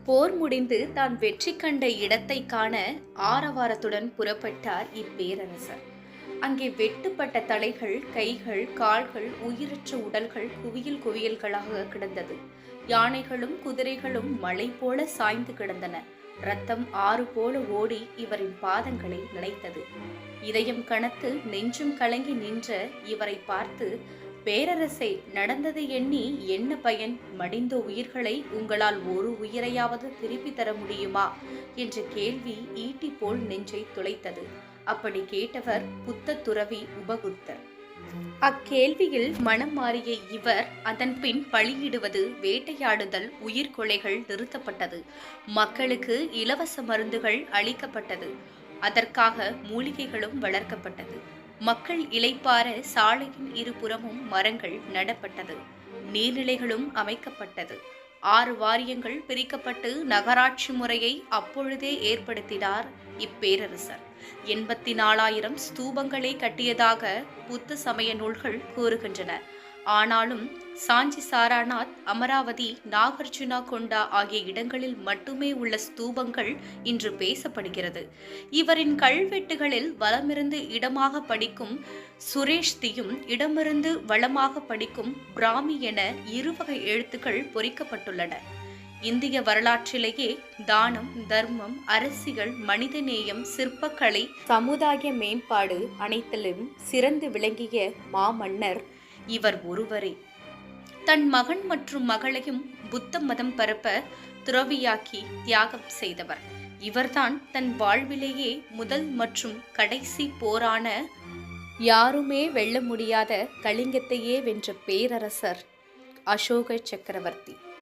போர் முடிந்து தான் வெற்றி கண்ட இடத்தை காண ஆரவாரத்துடன் புறப்பட்டார் இப்பேரரசர். அங்கே வெட்டுப்பட்ட தலைகள், கைகள், கால்கள், உயிரற்ற உடல்கள் குவியல் குவியல்களாக கிடந்தது. யானைகளும் குதிரைகளும் மலை போல சாய்ந்து கிடந்தன. ரத்தம் ஆறு போல ஓடி இவரின் பாதங்களை நினைத்தது. இதயம் கனத்து நெஞ்சும் கலங்கி நின்ற இவரை பார்த்து, பேரரசே, நடந்ததை எண்ணி என்ன பயன்? மடிந்த உயிர்களை உங்களால் ஒரு உயிரையாவது திருப்பி தர முடியுமா என்ற கேள்வி ஈட்டி போல் நெஞ்சை துளைத்தது. அப்படி கேட்டவர் புத்த துறவி உபகுத்தர். அக்கேள்வியில் மனம் மாறிய இவர் அதன் பின் பலியிடுவது, வேட்டையாடுதல், உயிர்கொலைகள் நிறுத்தப்பட்டது. மக்களுக்கு இலவச மருந்துகள் அளிக்கப்பட்டது. அதற்காக மூலிகைகளும் வளர்க்கப்பட்டது. மக்கள் இளைப்பாற சாலையின் இருபுறமும் மரங்கள் நடப்பட்டது. நீர்நிலைகளும் அமைக்கப்பட்டது. 6 வாரியங்கள் பிரிக்கப்பட்டு நகராட்சி முறையை அப்பொழுதே ஏற்படுத்தினார் இப்பேரரசர். 84,000 ஸ்தூபங்களை கட்டியதாக புத்த சமய நூல்கள் கூறுகின்றன. ஆனாலும் சாஞ்சி சாராநாத், அமராவதி, நாகார்ஜுனா கொண்டா ஆகிய இடங்களில் மட்டுமே உள்ள ஸ்தூபங்கள் இன்று பேசப்படுகிறது. இவரின் கல்வெட்டுகளில் வலமிருந்து இடமாக படிக்கும் சுரேஷ்தியும், இடமிருந்து வளமாக படிக்கும் பிராமி என இருவகை எழுத்துக்கள் பொறிக்கப்பட்டுள்ளன. இந்திய வரலாற்றிலேயே தானம், தர்மம், அரசியல், மனிதநேயம், சிற்பக்கலை, சமுதாய மேம்பாடு அனைத்திலும் சிறந்து விளங்கிய மாமன்னர் இவர் ஒருவரே. தன் மகன் மற்றும் மகளையும் புத்த மதம் பரப்ப துறவியாக்கி தியாகம் செய்தவர். இவர்தான் தன் வாழ்விலேயே முதல் மற்றும் கடைசி போரான யாருமே வெல்ல முடியாத கலிங்கத்தையே வென்ற பேரரசர் அசோக சக்கரவர்த்தி.